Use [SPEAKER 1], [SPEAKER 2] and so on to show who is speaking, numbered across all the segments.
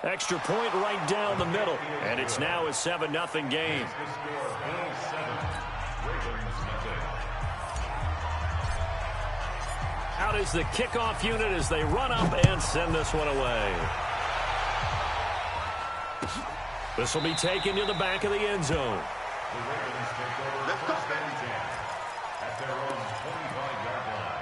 [SPEAKER 1] Extra point right down the middle. And it's now a 7-0 game. Out is the kickoff unit as they run up and send this one away. This will be taken to the back of the end zone.
[SPEAKER 2] At their own 25-yard line.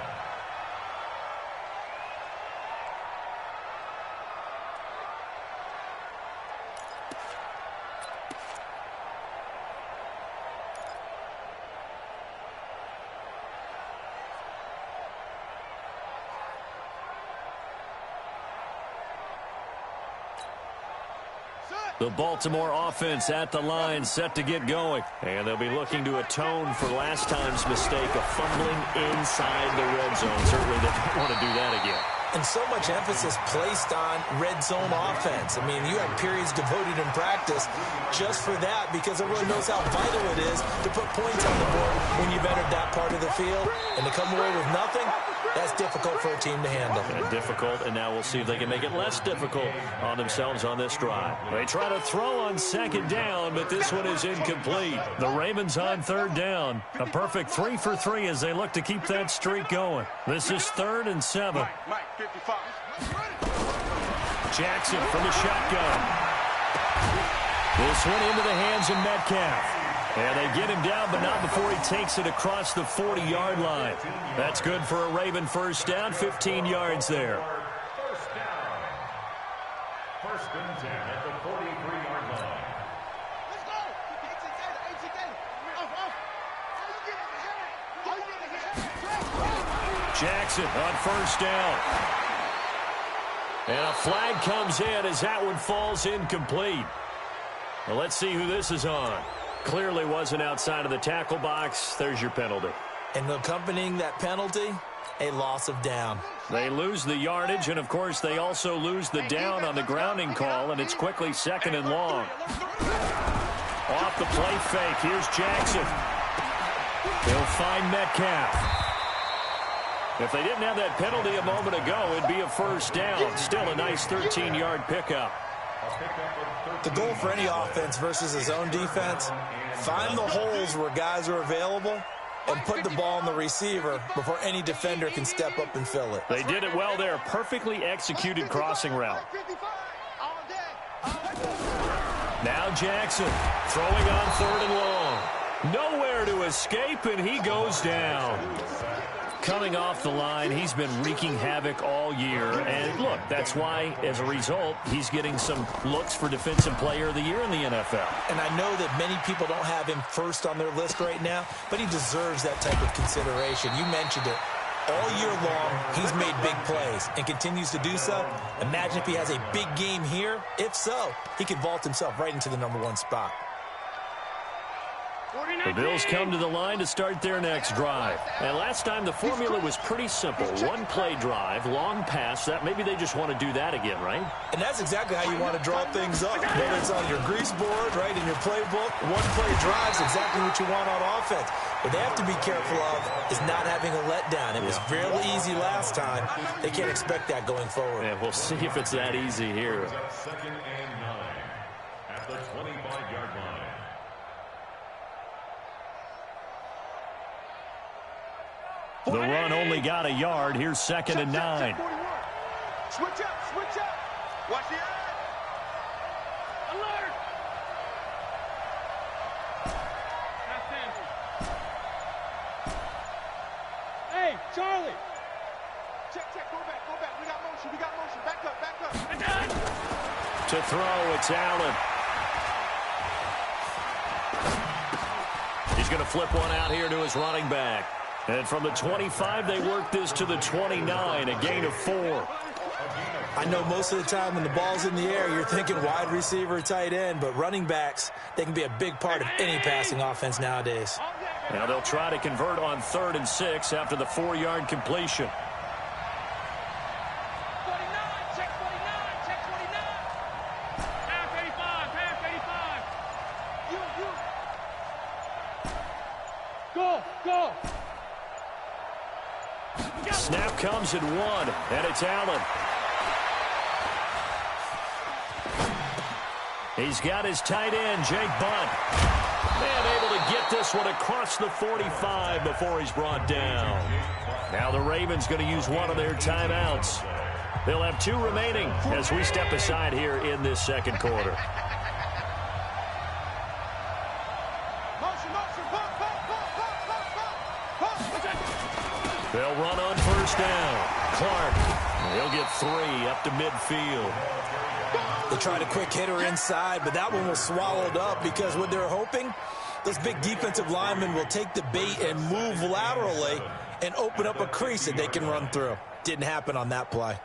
[SPEAKER 1] The Baltimore offense at the line, set to get going. And they'll be looking to atone for last time's mistake of fumbling inside the red zone. Certainly they don't want to do that again.
[SPEAKER 3] And so much emphasis placed on red zone offense. I mean, you have periods devoted in practice just for that because everyone knows how vital it is to put points on the board when you've entered that part of the field. And to come away with nothing, that's difficult for a team to handle.
[SPEAKER 1] And difficult, and now we'll see if they can make it less difficult on themselves on this drive. They try to throw on second down, but this one is incomplete. The Ravens on third down. A perfect 3 for 3 as they look to keep that streak going. This is 3rd and 7. Jackson from the shotgun. This one into the hands of Metcalf. And they get him down, but not before he takes it across the 40-yard line. That's good for a Raven first down, 15 yards there.
[SPEAKER 2] First down. 1st and 10 at the 43-yard line.
[SPEAKER 4] Let's go.
[SPEAKER 1] Jackson on first down. And a flag comes in as that one falls incomplete. Well, let's see who this is on. Clearly wasn't outside of the tackle box. There's your penalty.
[SPEAKER 3] And accompanying that penalty, a loss of down.
[SPEAKER 1] They lose the yardage, and, of course, they also lose the down on the grounding call, and it's quickly 2nd and long. Off the play fake, here's Jackson. He'll find Metcalf. If they didn't have that penalty a moment ago, it'd be a first down. Still a nice 13-yard pickup.
[SPEAKER 3] The goal for any offense versus his own defense, find the holes where guys are available and put the ball on the receiver before any defender can step up and fill it.
[SPEAKER 1] They did it well there. Perfectly executed crossing route. Now Jackson throwing on 3rd and long. Nowhere to escape, and he goes down. Coming off the line, he's been wreaking havoc all year. And, look, that's why, as a result, he's getting some looks for Defensive Player of the Year in the NFL.
[SPEAKER 3] And I know that many people don't have him first on their list right now, but he deserves that type of consideration. You mentioned it. All year long, he's made big plays and continues to do so. Imagine if he has a big game here. If so, he could vault himself right into the #1 spot.
[SPEAKER 1] The Bills come to the line to start their next drive. And last time the formula was pretty simple. One play drive, long pass. That maybe they just want to do that again, right?
[SPEAKER 3] And that's exactly how you want to draw things up. Whether it's on your grease board, right, in your playbook, one play drive is exactly what you want on offense. What they have to be careful of is not having a letdown. It was fairly easy last time. They can't expect that going forward.
[SPEAKER 1] Yeah, we'll see if it's that easy here.
[SPEAKER 2] 2nd and 9 at the 25-yard line.
[SPEAKER 1] The run only got a yard. Here's 2nd and 9.
[SPEAKER 4] Switch up, switch up. Watch the eye. Alert. Hey, Charlie. Check, go back. We got motion. Back up.
[SPEAKER 1] To throw, it's Allen. He's going to flip one out here to his running back. And from the 25, they work this to the 29, a gain of 4.
[SPEAKER 3] I know most of the time when the ball's in the air, you're thinking wide receiver, tight end, but running backs, they can be a big part of any passing offense nowadays.
[SPEAKER 1] Now they'll try to convert on 3rd and 6 after the 4-yard completion.
[SPEAKER 4] Go.
[SPEAKER 1] Snap comes at 1, and it's Allen. He's got his tight end, Jake Bunt. And able to get this one across the 45 before he's brought down. Now the Ravens going to use one of their timeouts. They'll have 2 remaining as we step aside here in this second quarter. They'll run on first down. Clark, he'll get 3 up to midfield.
[SPEAKER 3] They tried a quick hitter inside, but that one was swallowed up because what they're hoping, those big defensive linemen will take the bait and move laterally and open up a crease that they can run through. Didn't happen on that play.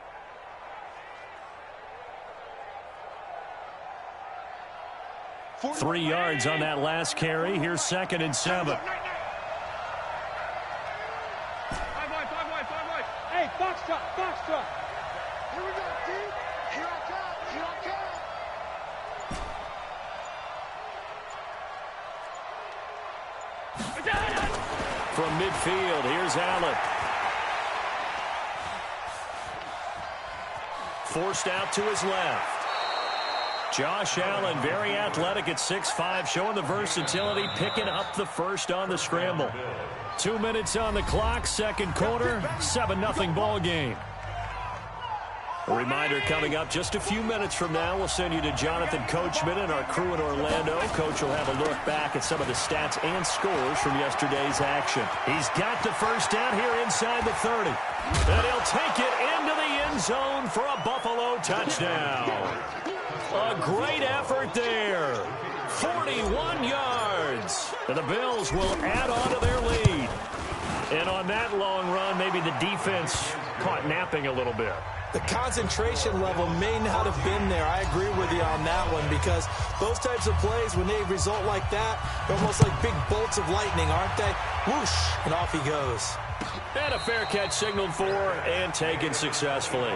[SPEAKER 1] Three yards on that last carry. Here's 2nd and 7.
[SPEAKER 4] Hey, Foxtrot, Foxtrot. Here we go, team. Here I come, here I come.
[SPEAKER 1] From midfield, here's Allen. Forced out to his left. Josh Allen, very athletic at 6'5", showing the versatility, picking up the first on the scramble. 2 minutes on the clock, second quarter, 7-0 ball game. A reminder coming up just a few minutes from now, we'll send you to Jonathan Coachman and our crew in Orlando. Coach will have a look back at some of the stats and scores from yesterday's action. He's got the first down here inside the 30. And he'll take it into the end zone for a Buffalo touchdown. A great effort there. 41 yards. And the Bills will add on to their lead. And on that long run, maybe the defense caught napping a little bit.
[SPEAKER 3] The concentration level may not have been there. I agree with you on that one because those types of plays, when they result like that, they're almost like big bolts of lightning, aren't they? Whoosh, and off he goes.
[SPEAKER 1] And a fair catch signaled for and taken successfully.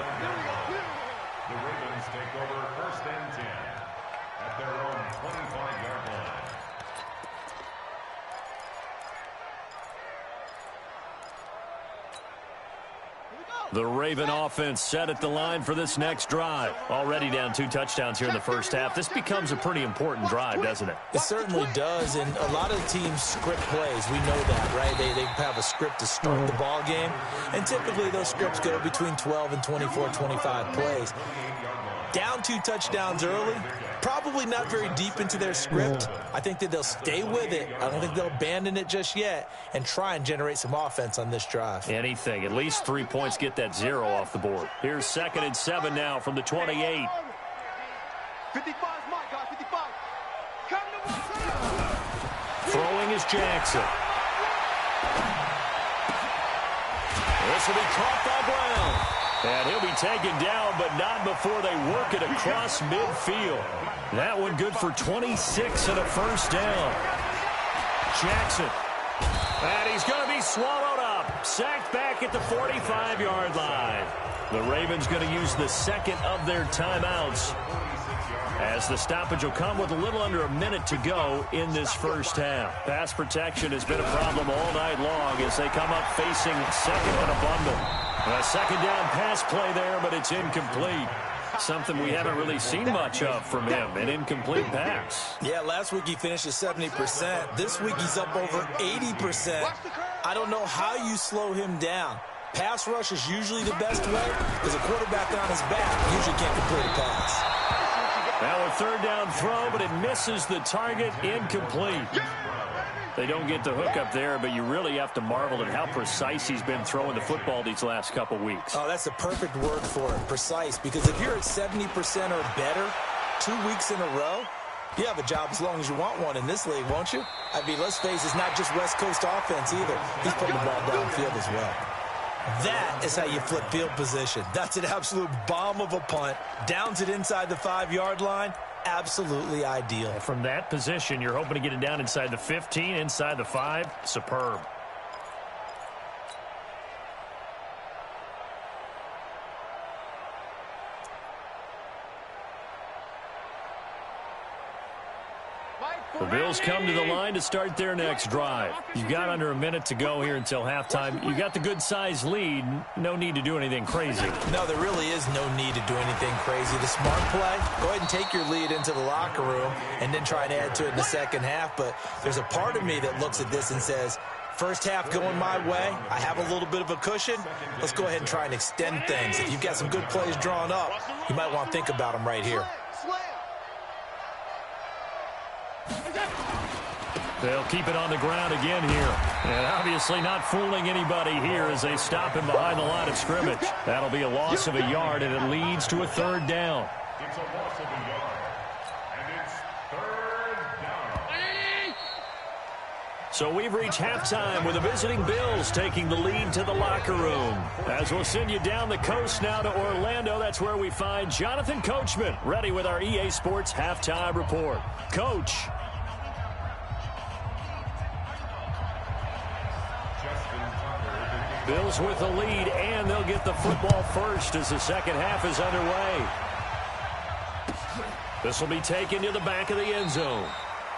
[SPEAKER 2] The Ravens take over 1st and 10 at their own 25-yard line.
[SPEAKER 1] The Raven offense set at the line for this next drive. Already down 2 touchdowns here in the first half. This becomes a pretty important drive, doesn't it?
[SPEAKER 3] It certainly does, and a lot of teams script plays. We know that, right? They have a script to start the ball game, and typically those scripts go between 12 and 24, 25 plays. Down 2 touchdowns early, probably not very deep into their script. I think that they'll stay with it. I don't think they'll abandon it just yet and try and generate some offense on this drive.
[SPEAKER 1] Anything. At least 3 points, get that 0 off the board. Here's 2nd and 7 now from the 28.
[SPEAKER 4] 55 is my guy, 55. Come to me.
[SPEAKER 1] Throwing is Jackson. This will be caught by Brown. And he'll be taken down, but not before they work it across midfield. That one good for 26 and a first down. Jackson. And he's going to be swallowed up. Sacked back at the 45-yard line. The Ravens going to use the 2nd of their timeouts, as the stoppage will come with a little under a minute to go in this first half. Pass protection has been a problem all night long as they come up facing 2nd and a bundle. A 2nd down pass play there, but it's incomplete. Something we haven't really seen much of from him, an incomplete pass.
[SPEAKER 3] Yeah, last week he finished at 70%. This week he's up over 80%. I don't know how you slow him down. Pass rush is usually the best way because a quarterback on his back usually can't complete a pass.
[SPEAKER 1] Now a 3rd down throw, but it misses the target, incomplete. They don't get the hook up there, but you really have to marvel at how precise he's been throwing the football these last couple weeks.
[SPEAKER 3] Oh, that's the perfect word for it, precise, because if you're at 70% or better 2 weeks in a row, you have a job as long as you want one in this league, won't you? I mean, let's face it, it's not just West Coast offense either. He's putting the ball downfield as well. That is how you flip field position. That's an absolute bomb of a punt. Downs it inside the 5-yard line. Absolutely ideal.
[SPEAKER 1] From that position, you're hoping to get it down inside the 15, inside the 5. Superb.
[SPEAKER 4] Mike,
[SPEAKER 1] The Bills come to the line to start their next drive. You've got under a minute to go here until halftime. You've got the good-sized lead. No need to do anything crazy.
[SPEAKER 3] No, there really is no need to do anything crazy. The smart play, go ahead and take your lead into the locker room and then try to add to it in the second half. But there's a part of me that looks at this and says, first half going my way, I have a little bit of a cushion. Let's go ahead and try and extend things. If you've got some good plays drawn up, you might want to think about them right here.
[SPEAKER 1] They'll keep it on the ground again here. And obviously not fooling anybody here as they stop him behind the line of scrimmage. That'll be a loss of a yard, and it leads to a third down.
[SPEAKER 2] It's a loss of a yard. And it's third down.
[SPEAKER 1] So we've reached halftime with the visiting Bills taking the lead to the locker room. As we'll send you down the coast now to Orlando, that's where we find Jonathan Coachman ready with our EA Sports halftime report. Coach. Bills with the lead, and they'll get the football first as the second half is underway. This will be taken to the back of the end zone.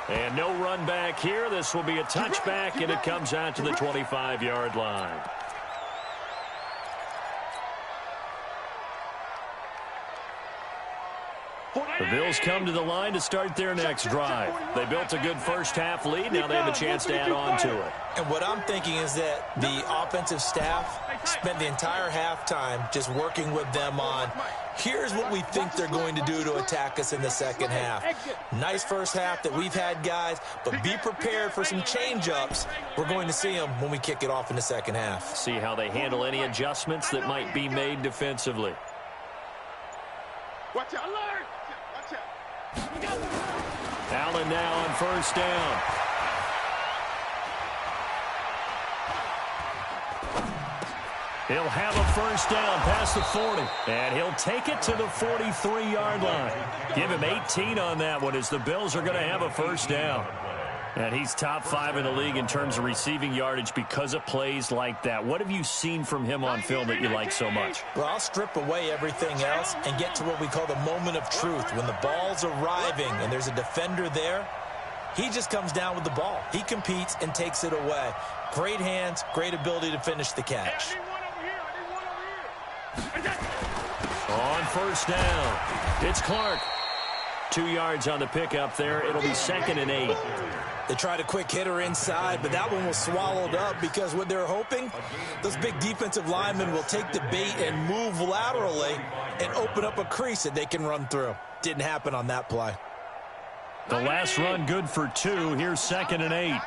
[SPEAKER 1] And no run back here. This will be a touchback, and it comes out to the 25-yard line. The Bills come to the line to start their next drive. They built a good first-half lead. Now they have a chance to add on to it.
[SPEAKER 3] And what I'm thinking is that the offensive staff spent the entire halftime just working with them on, here's what we think they're going to do to attack us in the second half. Nice first half that we've had, guys, but be prepared for some change-ups. We're going to see them when we kick it off in the second half.
[SPEAKER 1] See how they handle any adjustments that might be made defensively.
[SPEAKER 4] Watch out.
[SPEAKER 1] Allen now on first down. He'll have a first down past the 40, and he'll take it to the 43-yard line. Give him 18 on that one as the Bills are going to have a first down. And he's top 5 in the league in terms of receiving yardage because of plays like that. What have you seen from him on film that you like so much?
[SPEAKER 3] Well, I'll strip away everything else and get to what we call the moment of truth. When the ball's arriving and there's a defender there, he just comes down with the ball. He competes and takes it away. Great hands, great ability to finish the catch.
[SPEAKER 1] On first down, it's Clark. 2 yards on the pickup there. It'll be 2nd and 8.
[SPEAKER 3] They tried a quick hitter inside, but that one was swallowed up because what they're hoping, those big defensive linemen will take the bait and move laterally and open up a crease that they can run through. Didn't happen on that play.
[SPEAKER 1] The last run good for 2. Here's 2nd and 8.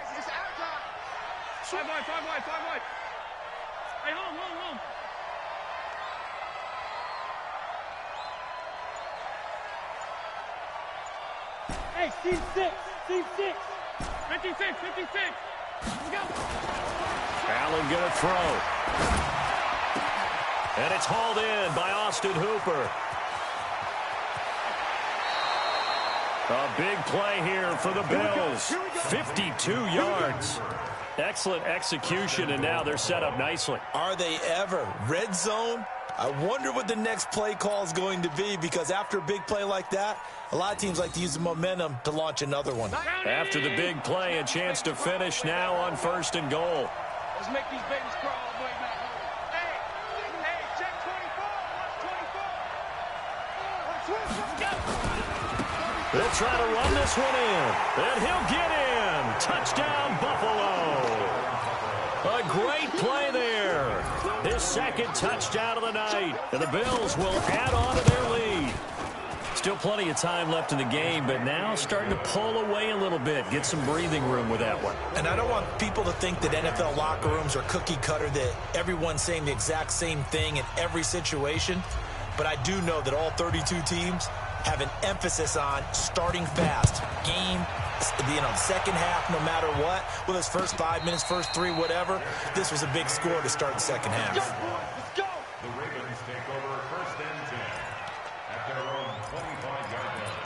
[SPEAKER 4] 5 wide. Hey, home. Hey, Steve 6. 56. Let's go.
[SPEAKER 1] Allen going to throw. And it's hauled in by Austin Hooper. A big play here for the Bills. 52 yards. Excellent execution, and now they're set up nicely.
[SPEAKER 3] Are they ever? Red zone? I wonder what the next play call is going to be, because after a big play like that, a lot of teams like to use the momentum to launch another one.
[SPEAKER 1] After the big play, a chance to finish now on 1st and goal.
[SPEAKER 4] Let's make these babies crawl all the way back home. Hey, check 24. Watch 24.
[SPEAKER 1] They'll try to run this one in, and he'll get in. Touchdown, Buffalo. A great play there. His 2nd touchdown of the night, and the Bills will add on to their lead. Still plenty of time left in the game, but now starting to pull away a little bit. Get some breathing room with that one.
[SPEAKER 3] And I don't want people to think that NFL locker rooms are cookie cutter, that everyone's saying the exact same thing in every situation. But I do know that all 32 teams have an emphasis on starting fast. Game, second half, no matter what. Well, those first 5 minutes, first 3, whatever. This was a big score to start the second half.
[SPEAKER 4] Let's go.
[SPEAKER 2] The Ravens take over 1st and 10 at their own 25-yard line.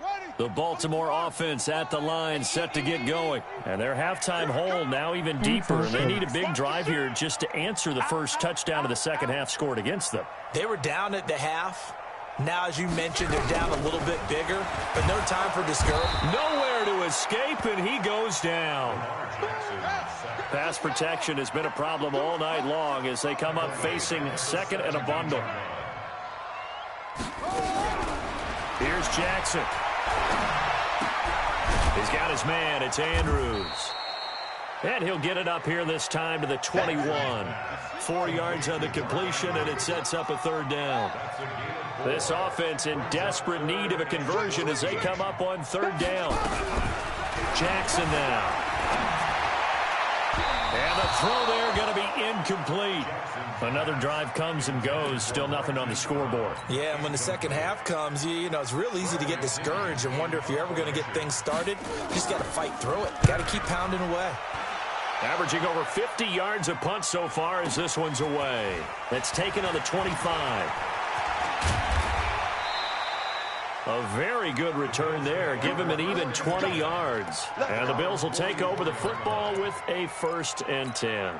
[SPEAKER 4] Ready.
[SPEAKER 1] The Baltimore offense at the line, set to get going. And their halftime hole now even deeper. And they need a big drive here just to answer the first touchdown of the second half scored against them.
[SPEAKER 3] They were down at the half. Now, as you mentioned, they're down a little bit bigger, but no time for discouragement.
[SPEAKER 1] Nowhere to escape, and he goes down. Pass protection has been a problem all night long as they come up facing second and a bundle. Here's Jackson. He's got his man. It's Andrews. And he'll get it up here this time to the 21. 4 yards on the completion, and it sets up a third down. This offense in desperate need of a conversion as they come up on third down. Jackson now. And the throw there going to be incomplete. Another drive comes and goes. Still nothing on the scoreboard.
[SPEAKER 3] Yeah, and when the second half comes, you know, it's real easy to get discouraged and wonder if you're ever going to get things started. You just got to fight through it. Got to keep pounding away.
[SPEAKER 1] Averaging over 50 yards a punt so far as this one's away. That's taken on the 25. A very good return there. Give him an even 20 yards. And the Bills will take over the football with a 1st and 10.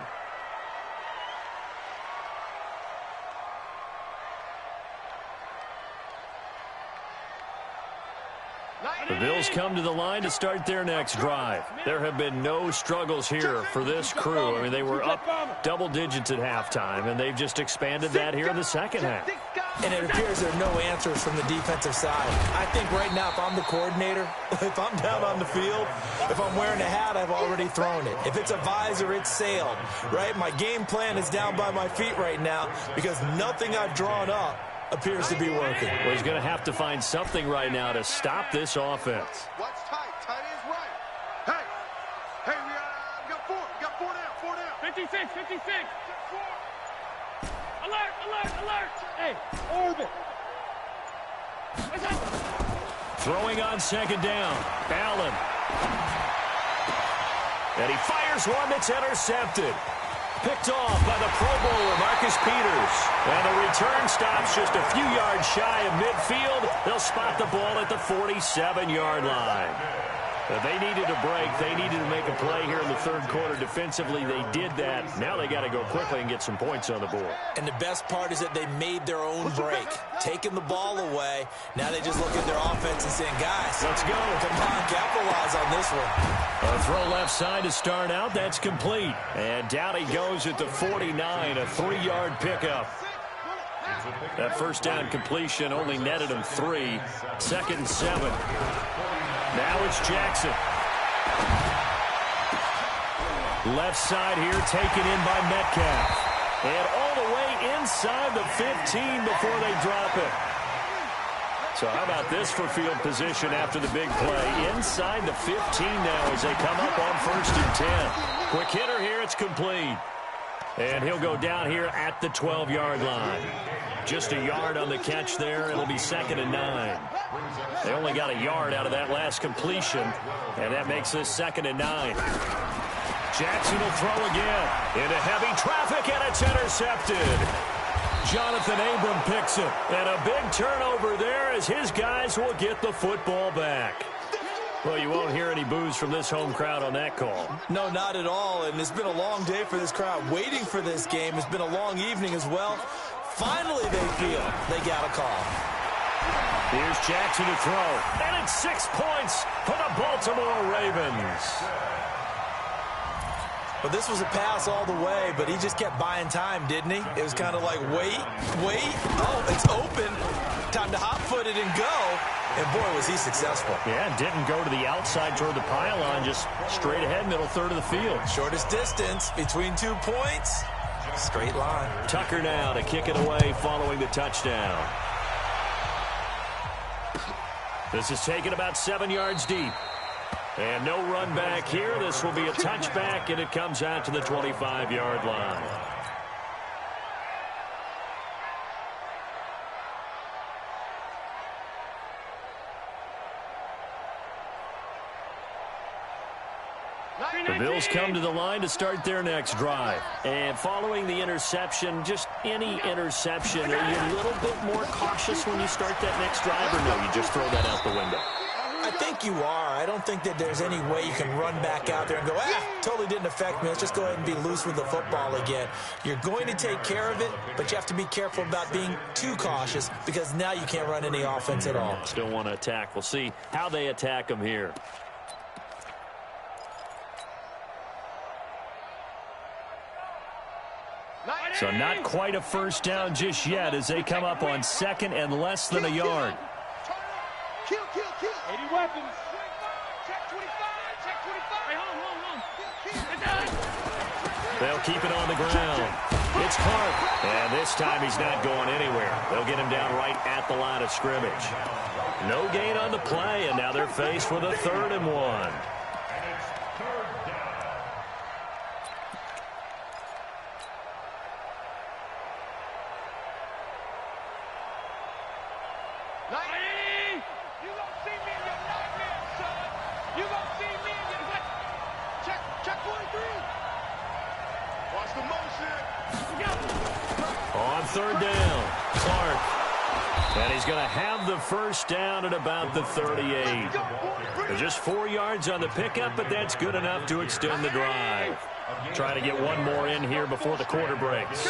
[SPEAKER 1] The Bills come to the line to start their next drive. There have been no struggles here for this crew. I mean, they were up double digits at halftime, and they've just expanded that here in the second half.
[SPEAKER 3] And it appears there are no answers from the defensive side. I think right now, if I'm the coordinator, if I'm down on the field, if I'm wearing a hat, I've already thrown it. If it's a visor, it's sailed, right? My game plan is down by my feet right now because nothing I've drawn up appears to be working.
[SPEAKER 1] Well, he's going to have to find something right now to stop this offense.
[SPEAKER 4] Watch tight. Tight ends right. Hey, we got four down. 56. Alert. Hey, orbit.
[SPEAKER 1] Throwing on second down. Allen. And he fires one that's intercepted. Picked off by the Pro Bowler, Marcus Peters. And the return stops just a few yards shy of midfield. They'll spot the ball at the 47-yard line. They needed a break. They needed to make a play here in the third quarter. Defensively, they did that. Now they got to go quickly and get some points on the board.
[SPEAKER 3] And the best part is that they made their own break, taking the ball away. Now they just look at their offense and saying, guys, let's go. Come on, capitalize on this one.
[SPEAKER 1] A throw left side to start out. That's complete. And down he goes at the 49, a 3-yard pickup. That first down completion only netted him 3. 2nd and 7. Now it's Jackson. Left side here taken in by Metcalf. And all the way inside the 15 before they drop it. So how about this for field position after the big play? Inside the 15 now as they come up on 1st and 10. Quick hitter here, it's complete. And he'll go down here at the 12-yard line. Just a yard on the catch there. It'll be 2nd and 9. They only got a yard out of that last completion, and that makes this 2nd and 9. Jackson will throw again into heavy traffic, and it's intercepted. Jonathan Abram picks it, and a big turnover there as his guys will get the football back. Well, you won't hear any boos from this home crowd on that call.
[SPEAKER 3] No, not at all, and it's been a long day for this crowd waiting for this game. It's been a long evening as well. Finally, they feel they got a call.
[SPEAKER 1] Here's Jackson to throw, and it's 6 points for the Baltimore Ravens.
[SPEAKER 3] But this was a pass all the way, but he just kept buying time, didn't he? It was kind of like, wait. Oh, it's open. Time to hot-foot it and go. And, boy, was he successful.
[SPEAKER 1] Yeah, didn't go to the outside toward the pylon, just straight ahead, middle third of the field.
[SPEAKER 3] Shortest distance between 2 points. Straight line.
[SPEAKER 1] Tucker now to kick it away following the touchdown. This is taken about 7 yards deep. And no run back here. This will be a touchback, and it comes out to the 25-yard line. The Bills come to the line to start their next drive. And following the interception, just any interception, are you a little bit more cautious when you start that next drive, or no, you just throw that out the window?
[SPEAKER 3] I think you are. I don't think that there's any way you can run back out there and go, totally didn't affect me. Let's just go ahead and be loose with the football again. You're going to take care of it, but you have to be careful about being too cautious because now you can't run any offense at all.
[SPEAKER 1] Still want to attack. We'll see how they attack them here. So not quite a first down just yet as they come up on second and less than a yard.
[SPEAKER 4] Kill. 80 weapons. Check 25. Check 25.
[SPEAKER 1] They'll keep it on the ground. It's Clark. And this time he's not going anywhere. They'll get him down right at the line of scrimmage. No gain on the play, and now they're faced with a 3rd and 1. On 3rd down, Clark. And he's going to have the first down at about the 38. Just 4 yards on the pickup, but that's good enough to extend the drive. Trying to get one more in here before the quarter breaks.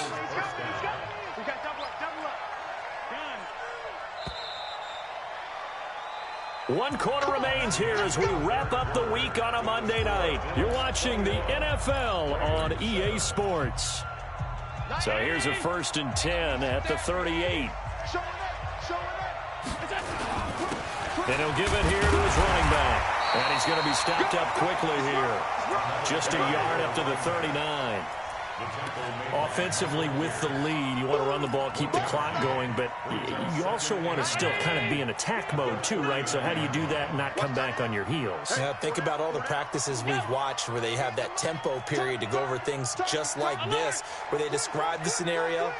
[SPEAKER 1] One quarter remains here as we wrap up the week on a Monday night. You're watching the NFL on EA Sports. So here's a 1st and 10 at the 38. And he'll give it here to his running back. And he's going to be stopped up quickly here. Just a yard up to the 39. Offensively with the lead, you want to run the ball, keep the clock going, but you also want to still kind of be in attack mode too, right? So how do you do that and not come back on your heels?
[SPEAKER 3] Yeah, think about all the practices we've watched where they have that tempo period to go over things just like this, where they describe the scenario,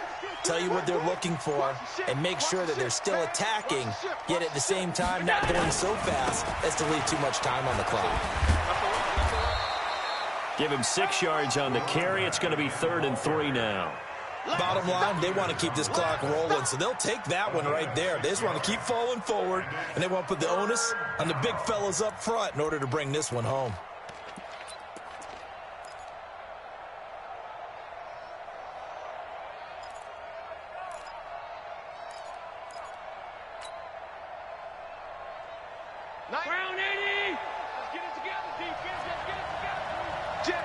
[SPEAKER 3] tell you what they're looking for, and make sure that they're still attacking, yet at the same time not going so fast as to leave too much time on the clock.
[SPEAKER 1] Give him 6 yards on the carry. It's going to be 3rd and 3 now.
[SPEAKER 3] Bottom line, they want to keep this clock rolling, so they'll take that one right there. They just want to keep falling forward, and they want to put the onus on the big fellas up front in order to bring this one home.
[SPEAKER 4] Brown 80. Let's get it together, defense. Let's get it together. Jet.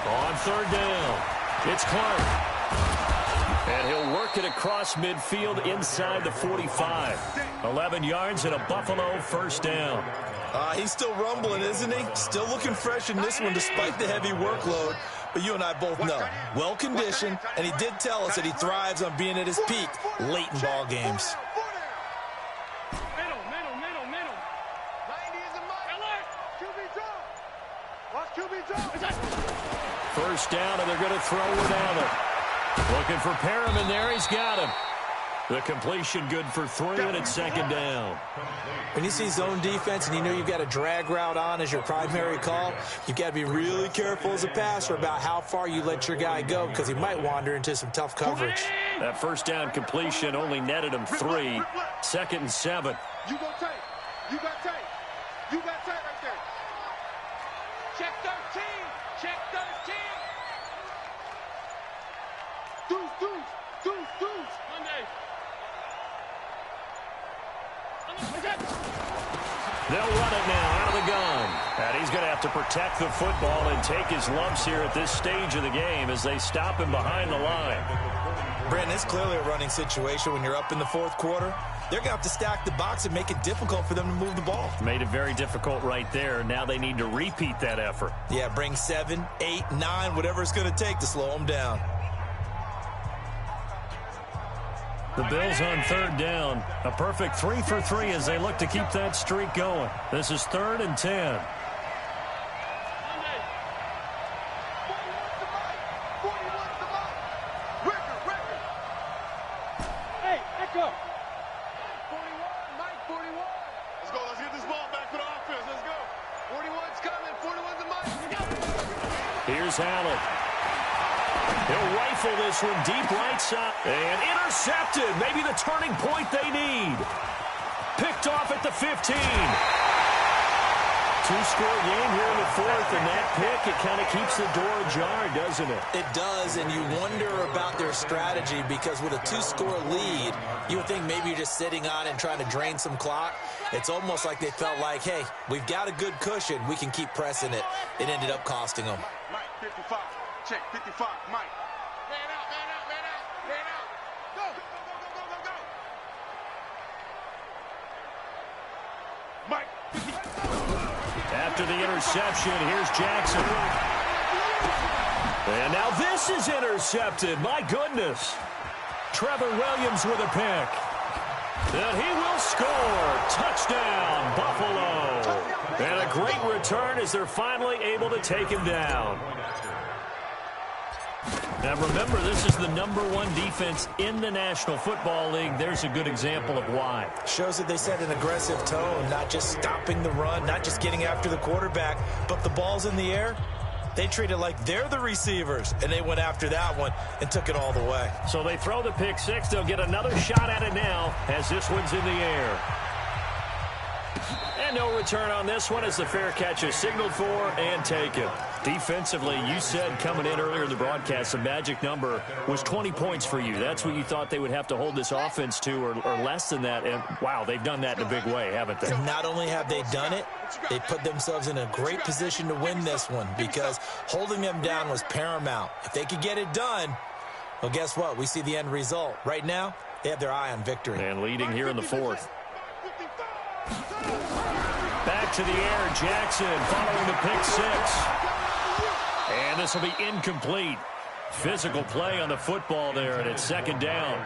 [SPEAKER 1] On 3rd down, it's Clark. And he'll work it across midfield inside the 45. 11 yards and a Buffalo first down.
[SPEAKER 3] He's still rumbling, isn't he? Still looking fresh in this one despite the heavy workload. But you and I both know, well-conditioned, and he did tell us that he thrives on being at his peak late in ball games.
[SPEAKER 4] Middle. 90 is a mark. QB draw. Watch QB draw.
[SPEAKER 1] First down, and they're going to throw without it. Looking for Perriman there. He's got him. The completion good for 3, and it's 2nd down.
[SPEAKER 3] When you see zone defense and you know you've got a drag route on as your primary call, you've got to be really careful as a passer about how far you let your guy go because he might wander into some tough coverage.
[SPEAKER 1] That first down completion only netted him 3. 2nd and 7.
[SPEAKER 4] You go tight. You got tight right there. Check 13. Check 13. Deuce. Monday.
[SPEAKER 1] They'll run it now out of the gun. And he's going to have to protect the football and take his lumps here at this stage of the game as they stop him behind the line.
[SPEAKER 3] Brandon, it's clearly a running situation when you're up in the 4th quarter. They're going to have to stack the box and make it difficult for them to move the ball.
[SPEAKER 1] Made it very difficult right there. Now they need to repeat that effort.
[SPEAKER 3] Yeah, bring 7, 8, 9, whatever it's going to take to slow them down.
[SPEAKER 1] The Bills on 3rd down. A perfect 3 for 3 as they look to keep that streak going. This is 3rd and 10.
[SPEAKER 4] Hey, echo. 41, Mike, 41. Let's go. Let's get this ball back for the offense. Let's go. 41's coming. 41's the Mike.
[SPEAKER 1] Here's Allen. He'll rifle this one deep right side. And intercepted. Maybe the turning point they need. Picked off at the 15. Two-score game here in the fourth, and that pick, it kind of keeps the door ajar, doesn't it?
[SPEAKER 3] It does, and you wonder about their strategy because with a two-score lead, you would think maybe you're just sitting on it and trying to drain some clock. It's almost like they felt like, hey, we've got a good cushion. We can keep pressing it. It ended up costing them.
[SPEAKER 4] Mike, 55. Check, 55. Mike. Man out, man out, man out, man out. Go, go, go, go, go, go, go. Mike, 55.
[SPEAKER 1] After the interception, here's Jackson. And now this is intercepted. My goodness. Trevor Williams with a pick. And he will score. Touchdown, Buffalo. And a great return as they're finally able to take him down. Now remember, this is the #1 defense in the National Football League. There's a good example of why.
[SPEAKER 3] Shows that they set an aggressive tone, not just stopping the run, not just getting after the quarterback, but the ball's in the air. They treat it like they're the receivers, and they went after that one and took it all the way.
[SPEAKER 1] So they throw the pick six. They'll get another shot at it now as this one's in the air. And no return on this one as the fair catch is signaled for and taken. Defensively, you said coming in earlier in the broadcast, the magic number was 20 points for you. That's what you thought they would have to hold this offense to or less than that. And, wow, they've done that in a big way, haven't they?
[SPEAKER 3] Not only have they done it, they put themselves in a great position to win this one because holding them down was paramount. If they could get it done, well, guess what? We see the end result. Right now, they have their eye on victory.
[SPEAKER 1] And leading here in the fourth. Back to the air, Jackson following the pick six. And this will be incomplete. Physical play on the football there, and it's second down.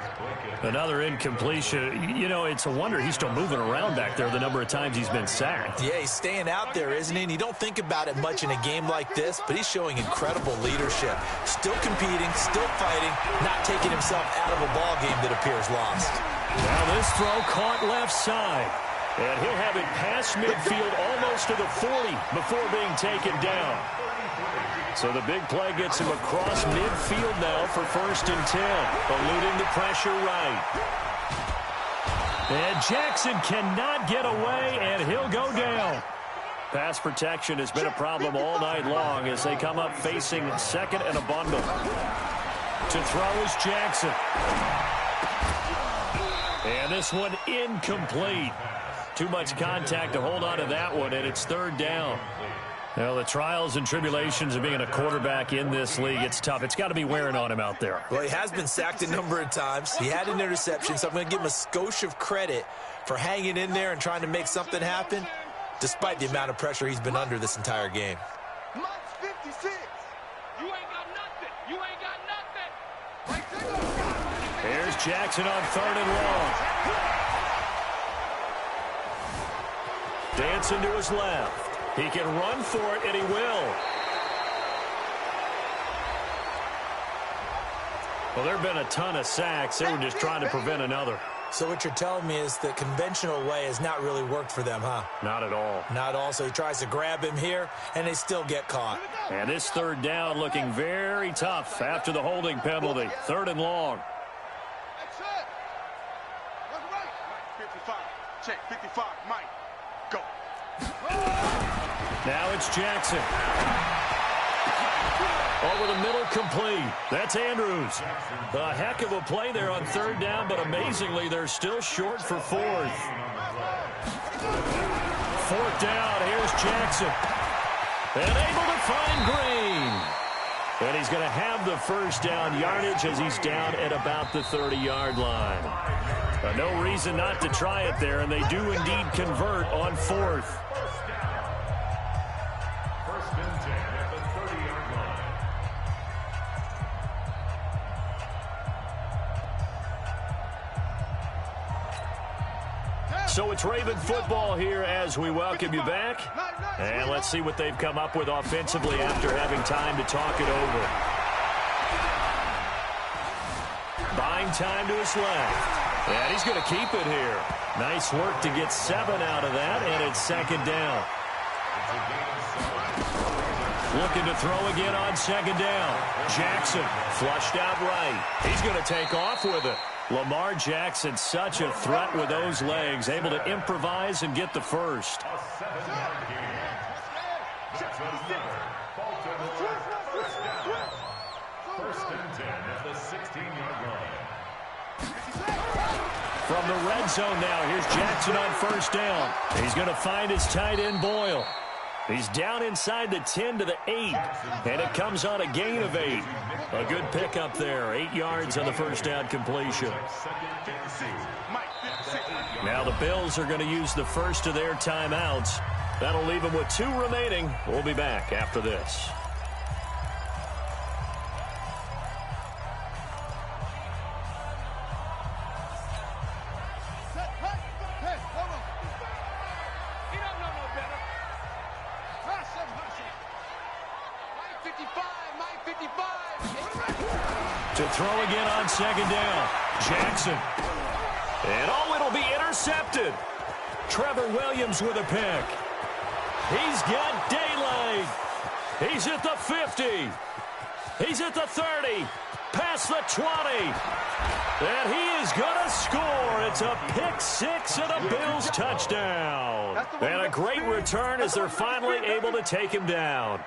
[SPEAKER 1] Another incompletion. You know, it's a wonder he's still moving around back there the number of times he's been sacked.
[SPEAKER 3] Yeah, he's staying out there, isn't he? And you don't think about it much in a game like this, but he's showing incredible leadership. Still competing, still fighting, not taking himself out of a ball game that appears lost.
[SPEAKER 1] Now this throw caught left side. And he'll have it past midfield almost to the 40 before being taken down. So the big play gets him across midfield now for 1st and 10. Eluding the pressure right. And Jackson cannot get away, and he'll go down. Pass protection has been a problem all night long as they come up facing second and a bundle. To throw is Jackson. And this one incomplete. Too much contact to hold on to that one, and it's 3rd down. Well, the trials and tribulations of being a quarterback in this league, it's tough. It's got to be wearing on him out there.
[SPEAKER 3] Well, he has been sacked a number of times. He had an interception, so I'm going to give him a skosh of credit for hanging in there and trying to make something happen, despite the amount of pressure he's been under this entire game.
[SPEAKER 4] Mike's 56. You ain't got nothing. You ain't got nothing. Right there.
[SPEAKER 1] Here's Jackson on 3rd and long. Dancing to his left. He can run for it, and he will. Well, there have been a ton of sacks. They were just trying to prevent another.
[SPEAKER 3] So what you're telling me is the conventional way has not really worked for them, huh?
[SPEAKER 1] Not at all.
[SPEAKER 3] Not all. So he tries to grab him here, and they still get caught.
[SPEAKER 1] And this 3rd down looking very tough after the holding penalty. 3rd and long.
[SPEAKER 4] That's it. That's right. Mike, 55. Check, 55. Mike, go.
[SPEAKER 1] Now it's Jackson. Over the middle, complete. That's Andrews. A heck of a play there on 3rd down, but amazingly, they're still short for 4th. 4th down, here's Jackson. And able to find Green. And he's going to have the 1st down yardage as he's down at about the 30-yard line. No reason not to try it there, and they do indeed convert on 4th. So it's Raven football here as we welcome you back. And let's see what they've come up with offensively after having time to talk it over. Buying time to his left. And he's going to keep it here. Nice work to get 7 out of that, and it's 2nd down. Looking to throw again on second down. Jackson flushed out right. He's going to take off with it. Lamar Jackson, such a threat with those legs, able to improvise and get the first.
[SPEAKER 2] First and 10 at the 16-yard line.
[SPEAKER 1] From the red zone now, here's Jackson on first down. He's going to find his tight end, Boyle. He's down inside the 10 to the 8, and it comes on a gain of 8. A good pickup there, 8 yards on the first down completion. Now the Bills are going to use the first of their timeouts. That'll leave them with 2 remaining. We'll be back after this. To throw again on second down. Jackson. And it'll be intercepted. Trevor Williams with a pick. He's got daylight. He's at the 50. He's at the 30. Past the 20. And he is going to score. It's a pick 6 and a Bills touchdown. And a great return as they're finally able to take him down.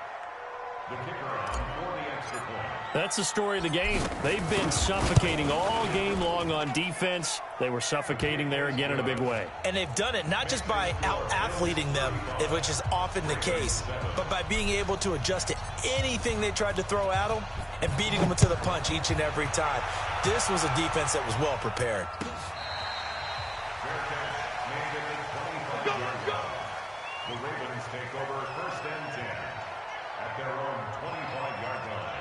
[SPEAKER 2] The kicker on for the extra point.
[SPEAKER 1] That's the story of the game. They've been suffocating all game long on defense. They were suffocating there again in a big way.
[SPEAKER 3] And they've done it not just by out-athleting them, which is often the case, but by being able to adjust to anything they tried to throw at them and beating them to the punch each and every time. This was a defense that was well prepared.
[SPEAKER 2] The Ravens take over first and 10 at their own 25-yard line.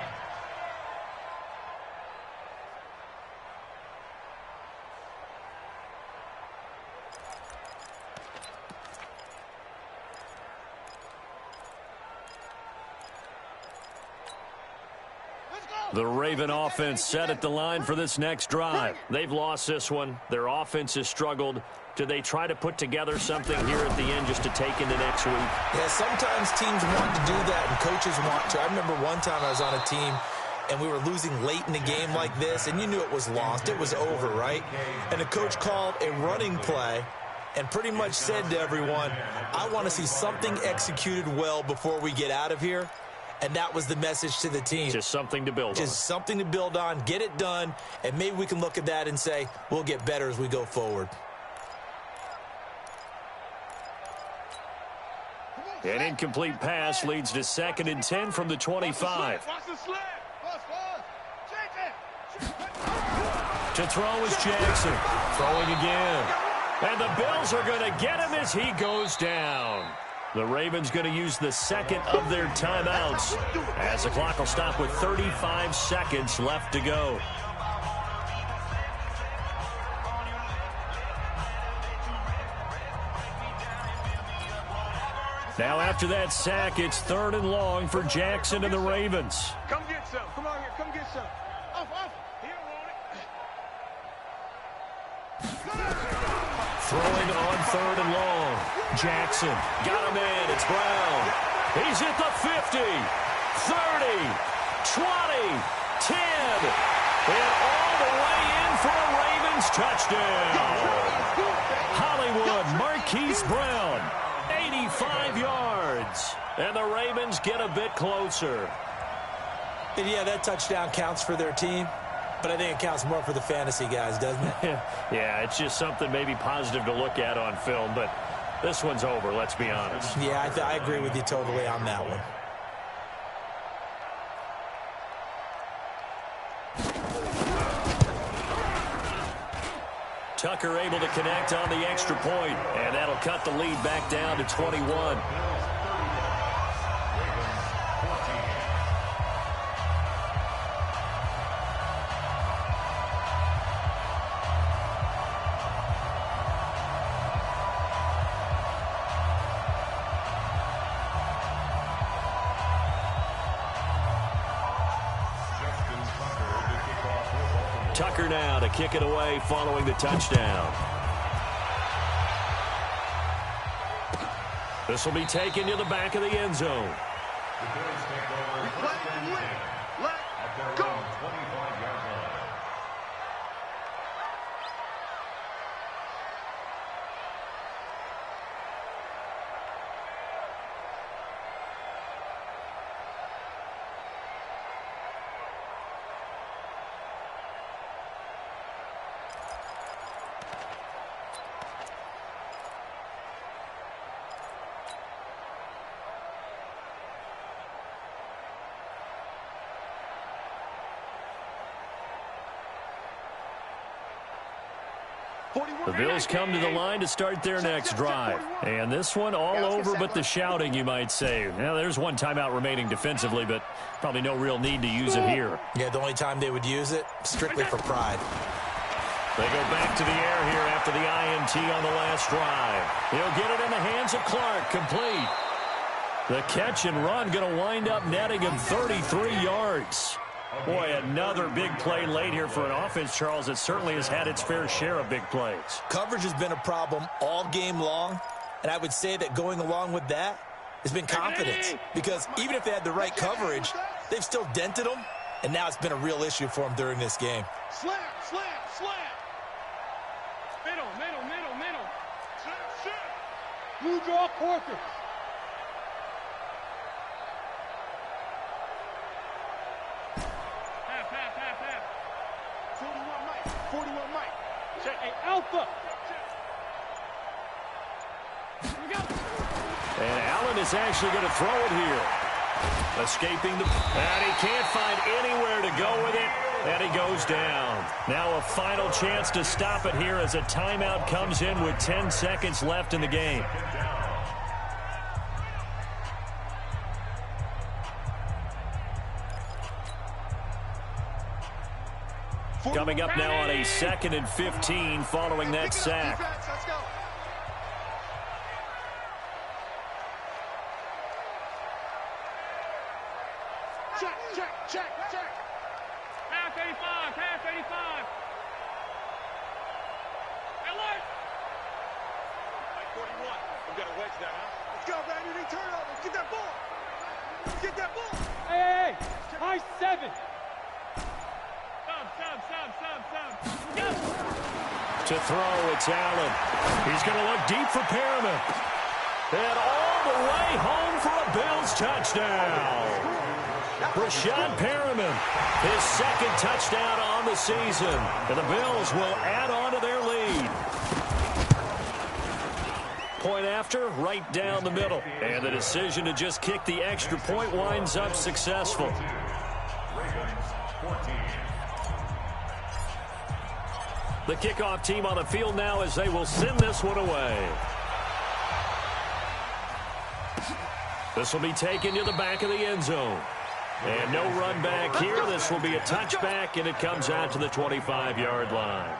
[SPEAKER 1] The Raven offense set at the line for this next drive. They've lost this one. Their offense has struggled. Do they try to put together something here at the end just to take into next week?
[SPEAKER 3] Yeah, sometimes teams want to do that and coaches want to. I remember one time I was on a team and we were losing late in the game like this, and you knew it was lost. It was over, right? And the coach called a running play and pretty much said to everyone, I want to see something executed well before we get out of here. And that was the message to the team.
[SPEAKER 1] Just something to build on.
[SPEAKER 3] Just something to build on, get it done, and maybe we can look at that and say, we'll get better as we go forward.
[SPEAKER 1] An incomplete pass leads to 2nd and 10 from the 25. To throw is Jackson. Throwing again. And the Bills are going to get him as he goes down. The Ravens going to use the second of their timeouts as the clock will stop with 35 seconds left to go. Now after that sack, it's 3rd and long for Jackson and the Ravens.
[SPEAKER 4] Come get some. Come on here. Come get some. Off. He don't want it.
[SPEAKER 1] Throwing on 3rd and long. Jackson got him in. It's Brown. He's at the 50, 30, 20, 10, and all the way in for a Ravens touchdown. Hollywood Marquise Brown, 85 yards. And the Ravens get a bit closer.
[SPEAKER 3] And yeah, that touchdown counts for their team, but I think it counts more for the fantasy guys, doesn't it?
[SPEAKER 1] Yeah, it's just something maybe positive to look at on film, but this one's over, let's be honest.
[SPEAKER 3] Yeah, I agree with you totally on that one.
[SPEAKER 1] Tucker able to connect on the extra point, and that'll cut the lead back down to 21. Tucker now to kick it away following the touchdown. This will be taken to the back of the end zone.
[SPEAKER 2] The Bills take over first and 10 at their own 25-yard line.
[SPEAKER 1] The Bills come to the line to start their next drive. And this one all over but the shouting, you might say. Now, there's one timeout remaining defensively, but probably no real need to use it here.
[SPEAKER 3] Yeah, the only time they would use it, strictly for pride.
[SPEAKER 1] They go back to the air here after the INT on the last drive. He'll get it in the hands of Clark, complete. The catch and run going to wind up netting him 33 yards. Boy, another big play late here for an offense, Charles, that certainly has had its fair share of big plays.
[SPEAKER 3] Coverage has been a problem all game long, and I would say that going along with that has been confidence. Because even if they had the right coverage, they've still dented them, and now it's been a real issue for them during this game.
[SPEAKER 4] Slam, slam, slam. Middle, middle, middle, middle. Slam, slam. Blue draw quarters. Half, half, half. 41 Mike, 41 Mike. Check, hey, Alpha. Here we go.
[SPEAKER 1] And Allen is actually going to throw it here. Escaping the... And he can't find anywhere to go with it. And he goes down. Now a final chance to stop it here as a timeout comes in with 10 seconds left in the game. Coming up now on a 2nd and 15 following that sack.
[SPEAKER 4] Let's go. Check, check, check, check. Half 85, half 85. Alert! 41. We got to wedge that, huh? Let's go, baby. They turn over. Get that ball. Get that ball. Hey, high 7. Sub. Go.
[SPEAKER 1] To throw, it's Allen. He's going to look deep for Perriman. And all the way home for a Bills touchdown. Rashad Perriman, his 2nd touchdown on the season. And the Bills will add on to their lead. Point after, right down the middle. And the decision to just kick the extra point winds up successful.
[SPEAKER 2] Ravens 14.
[SPEAKER 1] The kickoff team on the field now as they will send this one away. This will be taken to the back of the end zone. And no run back here. This will be a touchback, and it comes out to the 25-yard line.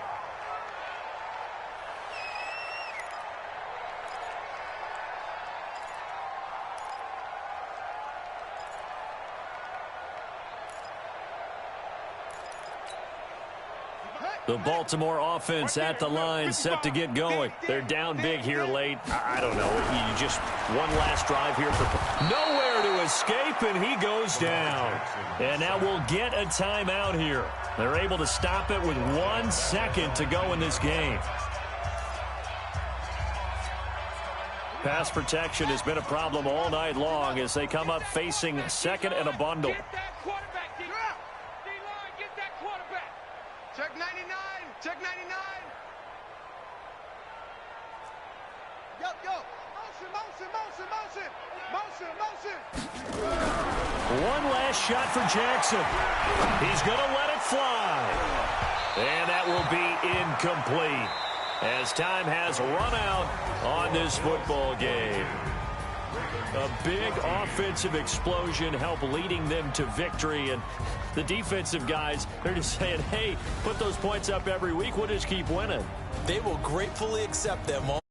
[SPEAKER 1] The Baltimore offense at the line, set to get going. They're down big here late. I don't know. You just one last drive here for nowhere to escape, and he goes down. And now we'll get a timeout here. They're able to stop it with 1 second to go in this game. Pass protection has been a problem all night long as they come up facing 2nd and a bundle.
[SPEAKER 4] Get that quarterback, D-line, get that quarterback. Check 99, check 99. Go. Motion.
[SPEAKER 1] One last shot for Jackson. He's going to let it fly. And that will be incomplete as time has run out on this football game. A big offensive explosion helped leading them to victory. And the defensive guys, they're just saying, hey, put those points up every week. We'll just keep winning.
[SPEAKER 3] They will gratefully accept them.